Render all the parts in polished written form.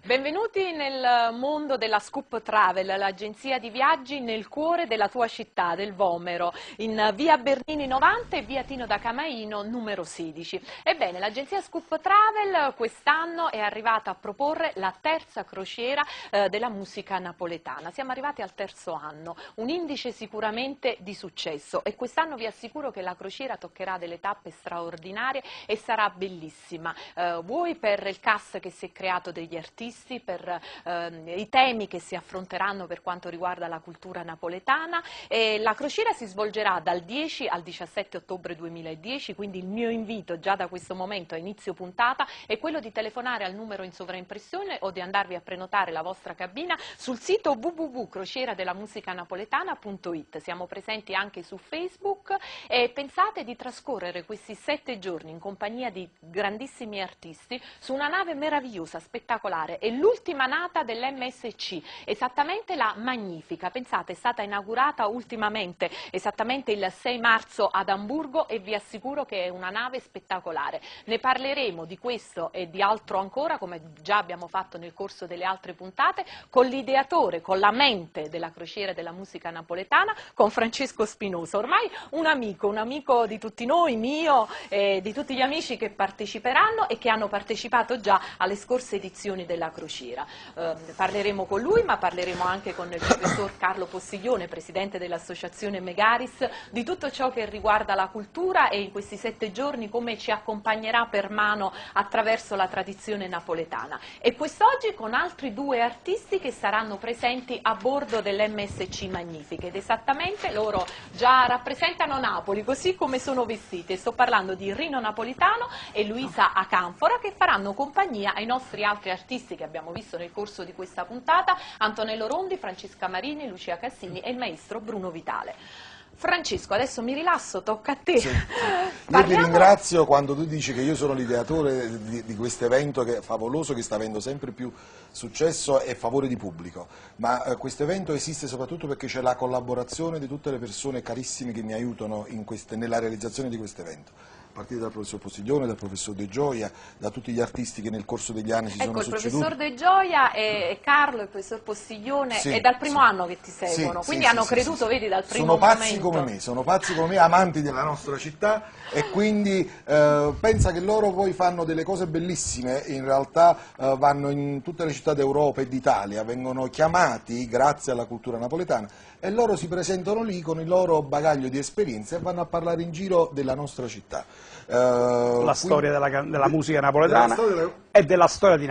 Benvenuti nel mondo della Scoop Travel, l'agenzia di viaggi nel cuore della tua città, del Vomero, in via Bernini 90 e via Tino da Camaino numero 16. Ebbene, l'agenzia Scoop Travel quest'anno è arrivata a proporre la terza crociera della musica napoletana. Siamo arrivati al terzo anno, un indice sicuramente di successo, e quest'anno vi assicuro che la crociera toccherà delle tappe straordinarie e sarà bellissima, vuoi per il cast che si è creato degli artisti, per i temi che si affronteranno per quanto riguarda la cultura napoletana. E la crociera si svolgerà dal 10 al 17 ottobre 2010, quindi il mio invito già da questo momento a inizio puntata è quello di telefonare al numero in sovraimpressione o di andarvi a prenotare la vostra cabina sul sito www.crocieradellmusicanapoletana.it. Siamo presenti anche su Facebook e pensate di trascorrere questi 7 giorni in compagnia di grandissimi artisti su una nave meravigliosa, spettacolare. È l'ultima nata dell'MSC, esattamente la Magnifica. Pensate, è stata inaugurata ultimamente, esattamente il 6 marzo ad Amburgo, e vi assicuro che è una nave spettacolare. Ne parleremo di questo e di altro ancora, come già abbiamo fatto nel corso delle altre puntate, con l'ideatore, con la mente della crociera della musica napoletana, con Francesco Spinosa, ormai un amico di tutti noi, mio e di tutti gli amici che parteciperanno e che hanno partecipato già alle scorse edizioni della crociera. Parleremo con lui, ma parleremo anche con il professor Carlo Postiglione, presidente dell'associazione Megaris, di tutto ciò che riguarda la cultura e in questi 7 giorni come ci accompagnerà per mano attraverso la tradizione napoletana. E quest'oggi con altri 2 artisti che saranno presenti a bordo dell'MSC Magnifiche, ed esattamente loro già rappresentano Napoli così come sono vestiti. Sto parlando di Rino Napolitano e Luisa Acanfora, che faranno compagnia ai nostri altri artisti che abbiamo visto nel corso di questa puntata: Antonello Rondi, Francesca Marini, Lucia Cassini e il maestro Bruno Vitale. Francesco, adesso mi rilasso, tocca a te. Sì. Io ti ringrazio quando tu dici che io sono l'ideatore di questo evento che è favoloso, che sta avendo sempre più successo e favore di pubblico, ma questo evento esiste soprattutto perché c'è la collaborazione di tutte le persone carissime che mi aiutano nella realizzazione di questo evento. A partire dal professor Postiglione, dal professor De Gioia, da tutti gli artisti che nel corso degli anni si sono succeduti. Il professor De Gioia e Carlo, il professor Postiglione, è dal primo anno che ti seguono, quindi hanno creduto, vedi, dal primo momento. Sono pazzi come me, amanti della nostra città, e quindi pensa che loro poi fanno delle cose bellissime. In realtà vanno in tutte le città d'Europa e d'Italia, vengono chiamati grazie alla cultura napoletana, e loro si presentano lì con il loro bagaglio di esperienze e vanno a parlare in giro della nostra città. Storia della musica napoletana e della storia di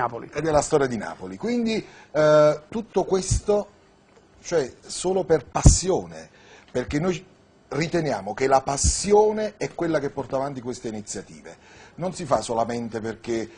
Napoli. Quindi tutto questo, cioè, solo per passione, perché noi riteniamo che la passione è quella che porta avanti queste iniziative. Non si fa solamente perché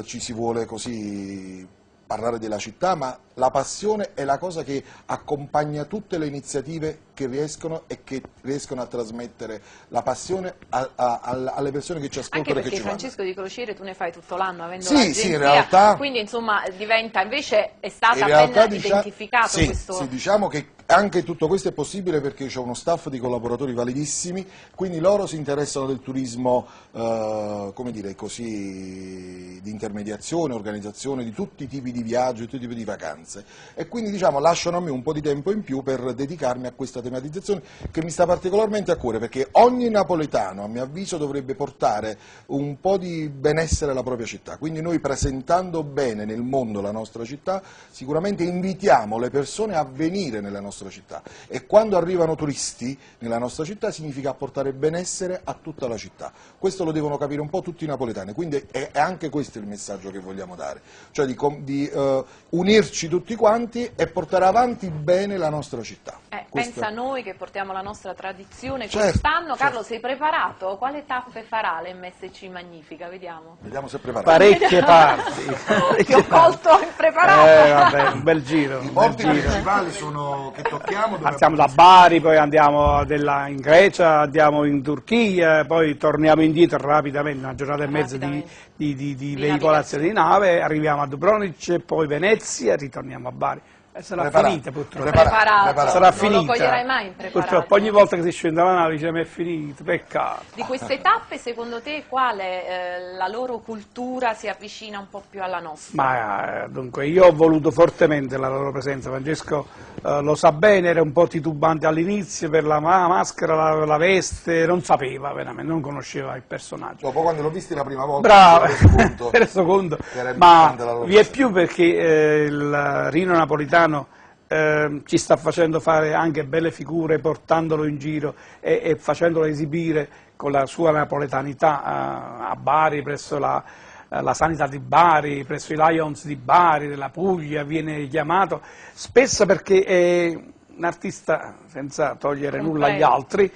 ci si vuole così parlare della città, ma la passione è la cosa che accompagna tutte le iniziative che riescono a trasmettere la passione alle persone che ci ascoltano. Anche perché, Francesco, di crociere tu ne fai tutto l'anno, avendo l'agenzia, sì, in realtà, quindi insomma diventa, invece è stata ben identificato questo. Sì, diciamo che anche tutto questo è possibile perché c'è uno staff di collaboratori validissimi, quindi loro si interessano del turismo, come dire così, di intermediazione, organizzazione di tutti i tipi di viaggi, tutti i tipi di vacanze, e quindi diciamo lasciano a me un po' di tempo in più per dedicarmi a questa tematizzazione che mi sta particolarmente a cuore, perché ogni napoletano, a mio avviso, dovrebbe portare un po' di benessere alla propria città. Quindi noi, presentando bene nel mondo la nostra città, sicuramente invitiamo le persone a venire nella nostra città, e quando arrivano turisti nella nostra città significa portare benessere a tutta la città. Questo lo devono capire un po' tutti i napoletani, quindi è anche questo il messaggio che vogliamo dare, cioè di unirci tutti quanti e portare avanti bene la nostra città. Pensa a noi che portiamo la nostra tradizione. Quest'anno, Carlo, sei preparato? Quale tappe farà l'MSC Magnifica? Vediamo se è preparato. Parecchie parti. Ti ho colto impreparato. Vabbè, un bel giro. I porti principali sono che tocchiamo. Partiamo da Bari, poi andiamo in Grecia, andiamo in Turchia, poi torniamo indietro rapidamente, una giornata e mezza di veicolazione di nave, arriviamo a Dubrovnik, poi Venezia e ritorniamo a Bari. Sarà finita purtroppo. Preparato. Sarà Non finita. lo coglierai mai impreparato. Purtroppo ogni volta che si scende dalla nave dice: ma è finito, peccato. Di queste tappe, secondo te, quale la loro cultura si avvicina un po' più alla nostra? Ma dunque, io ho voluto fortemente la loro presenza. Francesco lo sa bene, era un po' titubante all'inizio per la maschera, la veste, non sapeva veramente, non conosceva il personaggio. Dopo, quando l'ho visto la prima volta, Bravo, mi mi reso conto, che era ma importante la loro vi è presenza. più perché il Rino Napolitano ci sta facendo fare anche belle figure, portandolo in giro e facendolo esibire con la sua napoletanità a Bari, presso la Sanità di Bari, presso i Lions di Bari, della Puglia, viene chiamato spesso perché è un artista, senza togliere nulla agli altri,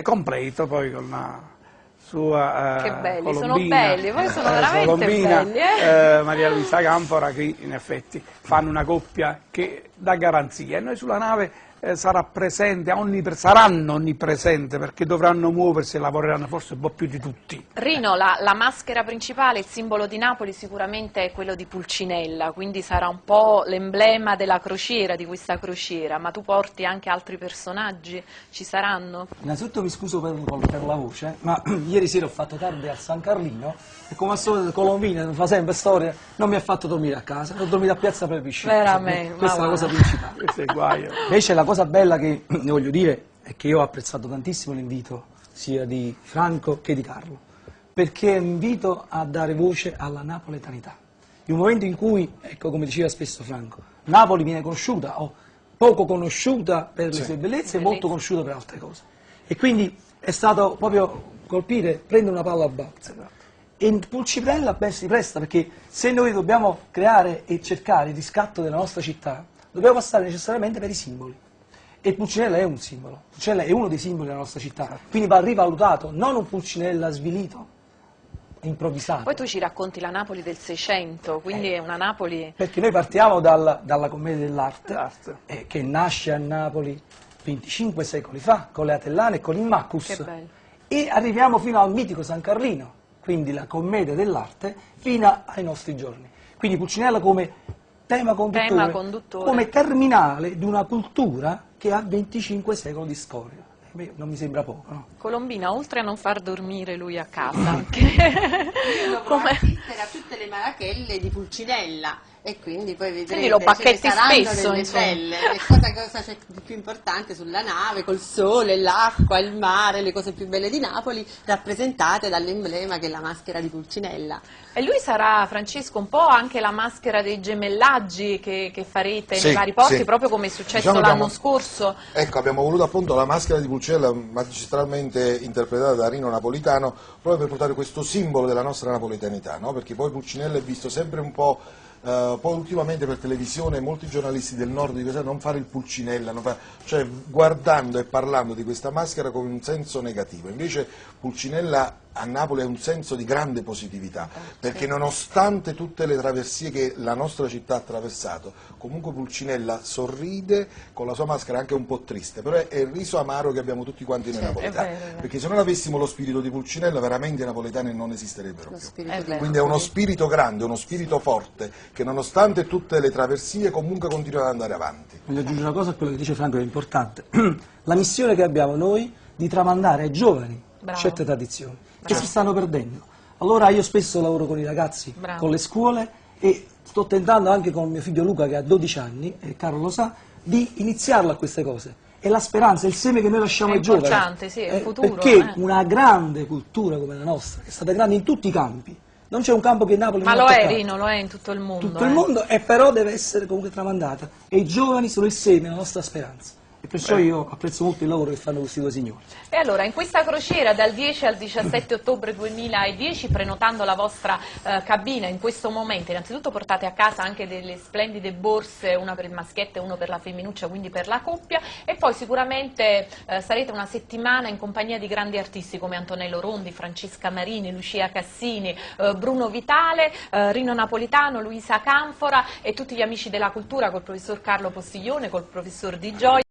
completo, poi con la sua Che belli, Colombina, sono belli, poi sono veramente Colombina, belli. Maria Luisa Canfora, che in effetti fanno una coppia che dà garanzia, e noi sulla nave sarà presente, saranno onnipresenti, perché dovranno muoversi e lavoreranno forse un po' più di tutti. Rino, la maschera principale, il simbolo di Napoli sicuramente è quello di Pulcinella, quindi sarà un po' l'emblema della crociera, di questa crociera, ma tu porti anche altri personaggi? Ci saranno? Innanzitutto mi scuso per la voce, ma ieri sera ho fatto tardi al San Carlino e come al solito Colombina fa sempre storia, non mi ha fatto dormire a casa, ho dormito a Piazza Plebiscito. Veramente, Questa è la ma cosa principale. Questo è il guaio. Invece la cosa bella che ne voglio dire è che io ho apprezzato tantissimo l'invito sia di Franco che di Carlo, perché è un invito a dare voce alla napoletanità. In un momento in cui, ecco, come diceva spesso Franco, Napoli viene conosciuta o poco conosciuta per le sue bellezze e molto conosciuta per altre cose. E quindi è stato proprio colpire, prendere una palla a balzo. E Pulcinella ben si presta, perché se noi dobbiamo creare e cercare il riscatto della nostra città, dobbiamo passare necessariamente per i simboli. E Pulcinella è un simbolo, Pulcinella è uno dei simboli della nostra città, quindi va rivalutato, non un Pulcinella svilito, improvvisato. Poi tu ci racconti la Napoli del Seicento, quindi è una Napoli... Perché noi partiamo dalla commedia dell'arte, che nasce a Napoli 25 secoli fa, con le Atellane e con l'Immacus, Che bello. e arriviamo fino al mitico San Carlino, quindi la commedia dell'arte, fino ai nostri giorni. Quindi Pulcinella come tema conduttore, come terminale di una cultura che ha 25 secoli di storia. Non mi sembra poco, no? Colombina, oltre a non far dormire lui a casa, anche... Io dovrò assistere a tutte le marachelle di Pulcinella e quindi poi vedrete, Quindi lo bacchetti ce ne saranno spesso, delle insomma. belle. E cosa c'è di più importante sulla nave, col sole, l'acqua, il mare, le cose più belle di Napoli, rappresentate dall'emblema che è la maschera di Pulcinella. E lui sarà, Francesco, un po' anche la maschera dei gemellaggi che farete Sì, nei vari porti, sì. proprio come è successo Diciamo l'anno abbiamo- scorso. Ecco, abbiamo voluto appunto la maschera di Pulcinella, magistralmente interpretata da Rino Napolitano, proprio per portare questo simbolo della nostra napoletanità, no? Perché poi Pulcinella è visto sempre un po', poi ultimamente per televisione molti giornalisti del nord dicono non fare il Pulcinella, cioè guardando e parlando di questa maschera con un senso negativo, invece Pulcinella a Napoli ha un senso di grande positività, perché nonostante tutte le traversie che la nostra città ha attraversato, comunque Pulcinella sorride con la sua maschera anche un po' triste, però è il riso amaro che abbiamo tutti quanti noi napoletani, è vero. perché se non avessimo lo spirito di Pulcinella veramente i napoletani non esisterebbero Lo più. spirito È di vero. Quindi è uno spirito grande, uno spirito forte, che nonostante tutte le traversie comunque continua ad andare avanti. Voglio aggiungere una cosa a quello che dice Franco, che è importante. La missione che abbiamo noi di tramandare ai giovani Bravo. certe tradizioni che si stanno perdendo. Allora io spesso lavoro con i ragazzi, Bravo. con le scuole, e sto tentando anche con mio figlio Luca, che ha 12 anni, e Carlo lo sa, di iniziarlo a queste cose. È la speranza, è il seme che noi lasciamo È ai giovani. importante, sì, è il futuro, Perché una grande cultura come la nostra, che è stata grande in tutti i campi, non c'è un campo che Napoli Ma non ha lo è, toccato. Rino, lo è in tutto il mondo. Tutto il mondo, e però deve essere comunque tramandata, e i giovani sono il seme, la nostra speranza, e perciò io apprezzo molto il lavoro che fanno questi due signori. E allora, in questa crociera dal 10 al 17 ottobre 2010, prenotando la vostra cabina in questo momento, innanzitutto portate a casa anche delle splendide borse, una per il maschietto e uno per la femminuccia, quindi per la coppia, e poi sicuramente sarete una settimana in compagnia di grandi artisti come Antonello Rondi, Francesca Marini, Lucia Cassini, Bruno Vitale, Rino Napolitano, Luisa Canfora e tutti gli amici della cultura, col professor Carlo Postiglione, col professor Di Gioia.